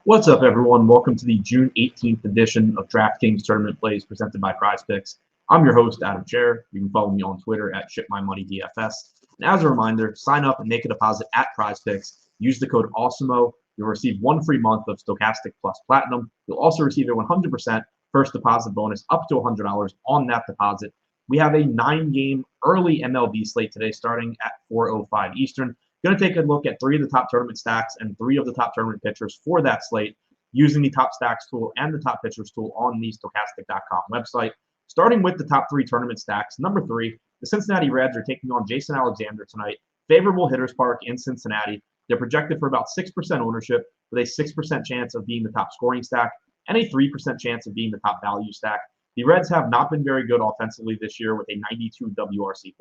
What's up, everyone? Welcome to the June 18th edition of DraftKings Tournament Plays presented by PrizePicks. I'm your host, Adam Scherer. You can follow me on Twitter at ShipMyMoneyDFS. And as a reminder, sign up and make a deposit at PrizePicks. Use the code AWESOMO. You'll receive one free month of Stokastic plus Platinum. You'll also receive a 100% first deposit bonus up to $100 on that deposit. We have a 9-game early MLB slate today starting at 4:05 Eastern. Going to take a look at 3 of the top tournament stacks and 3 of the top tournament pitchers for that slate using the top stacks tool and the top pitchers tool on the Stokastic.com website. Starting with the top 3 tournament stacks. Number 3, the Cincinnati Reds are taking on Jason Alexander tonight. Favorable hitters park in Cincinnati. They're projected for about 6% ownership with a 6% chance of being the top scoring stack and a 3% chance of being the top value stack. The Reds have not been very good offensively this year with a 92 WRC+.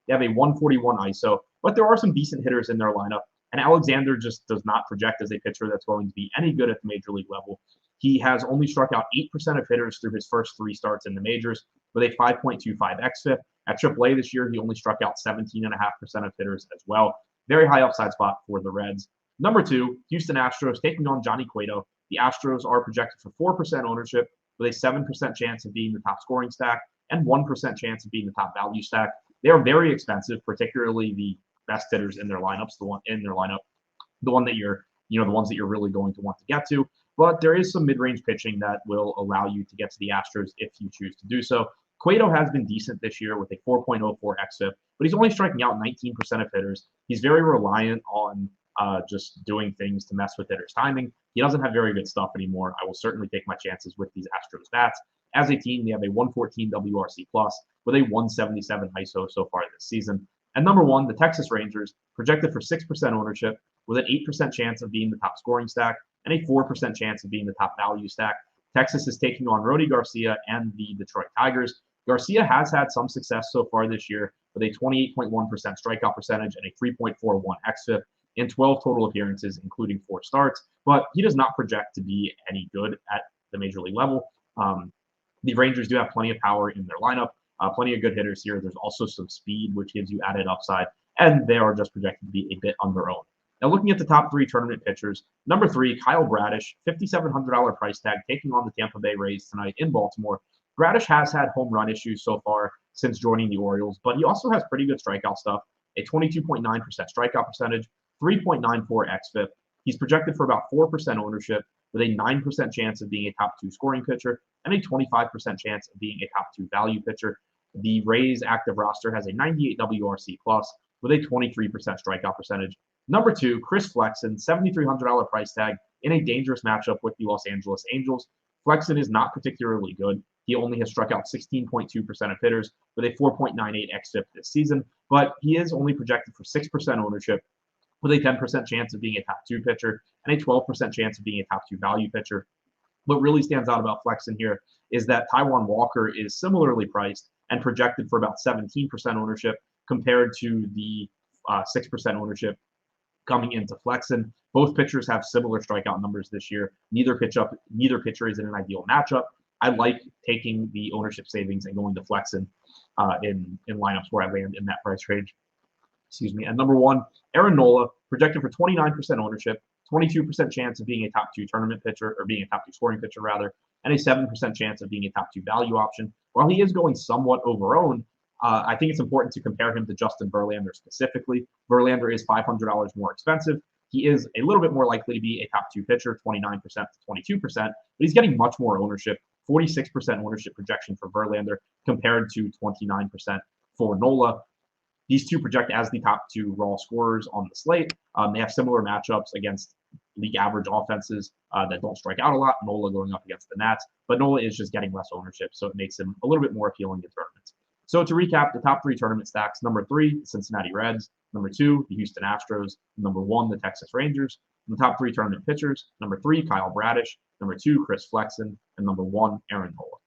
They have a 141 ISO, but there are some decent hitters in their lineup, and Alexander just does not project as a pitcher that's going to be any good at the major league level. He has only struck out 8% of hitters through his first 3 starts in the majors with a 5.25 xFIP. At AAA this year, he only struck out 17.5% of hitters as well. Very high upside spot for the Reds. Number 2, Houston Astros taking on Johnny Cueto. The Astros are projected for 4% ownership with a 7% chance of being the top scoring stack and 1% chance of being the top value stack. They are very expensive, particularly the best hitters in their lineups, the ones that you're really going to want to get to. But there is some mid-range pitching that will allow you to get to the Astros if you choose to do so. Cueto has been decent this year with a 4.04 xFIP, but he's only striking out 19% of hitters. He's very reliant on just doing things to mess with hitters' timing. He doesn't have very good stuff anymore. I will certainly take my chances with these Astros bats. As a team, they have a 114 WRC+ with a 177 ISO so far this season. And number 1, the Texas Rangers, projected for 6% ownership with an 8% chance of being the top scoring stack and a 4% chance of being the top value stack. Texas is taking on Rhodey Garcia and the Detroit Tigers. Garcia has had some success so far this year with a 28.1% strikeout percentage and a 3.41 xFIP in 12 total appearances, including 4 starts, but he does not project to be any good at the major league level. The Rangers do have plenty of power in their lineup, plenty of good hitters here. There's also some speed, which gives you added upside, and they are just projected to be a bit underowned. Now, looking at the top 3 tournament pitchers, number 3, Kyle Bradish, $5,700 price tag, taking on the Tampa Bay Rays tonight in Baltimore. Bradish has had home run issues so far since joining the Orioles, but he also has pretty good strikeout stuff, a 22.9% strikeout percentage, 3.94 xFIP. He's projected for about 4% ownership with a 9% chance of being a top 2 scoring pitcher and a 25% chance of being a top 2 value pitcher. The Rays active roster has a 98 WRC+ with a 23% strikeout percentage. Number 2, Chris Flexen, $7,300 price tag in a dangerous matchup with the Los Angeles Angels. Flexen is not particularly good. He only has struck out 16.2% of hitters with a 4.98 xFIP this season, but he is only projected for 6% ownership with a 10% chance of being a top 2 pitcher and a 12% chance of being a top 2 value pitcher. What really stands out about Flexen here is that Taijuan Walker is similarly priced and projected for about 17% ownership compared to the 6% ownership coming into Flexen. Both pitchers have similar strikeout numbers this year. Neither pitcher is in an ideal matchup. I like taking the ownership savings and going to Flexen in lineups where I land in that price range. And number 1, Aaron Nola, projected for 29% ownership, 22% chance of being a top 2 tournament pitcher, or being a top 2 scoring pitcher rather, and a 7% chance of being a top 2 value option. While he is going somewhat overowned, I think it's important to compare him to Justin Verlander specifically. Verlander is $500 more expensive. He is a little bit more likely to be a top 2 pitcher, 29% to 22%, but he's getting much more ownership, 46% ownership projection for Verlander compared to 29% for Nola. These two project as the top 2 raw scorers on the slate. They have similar matchups against league average offenses that don't strike out a lot. Nola going up against the Nats, but Nola is just getting less ownership, so it makes him a little bit more appealing in tournaments. So to recap, the top 3 tournament stacks: number 3, the Cincinnati Reds; number 2, the Houston Astros; number 1, the Texas Rangers. And the top 3 tournament pitchers: number 3, Kyle Bradish; number 2, Chris Flexen; and number 1, Aaron Nola.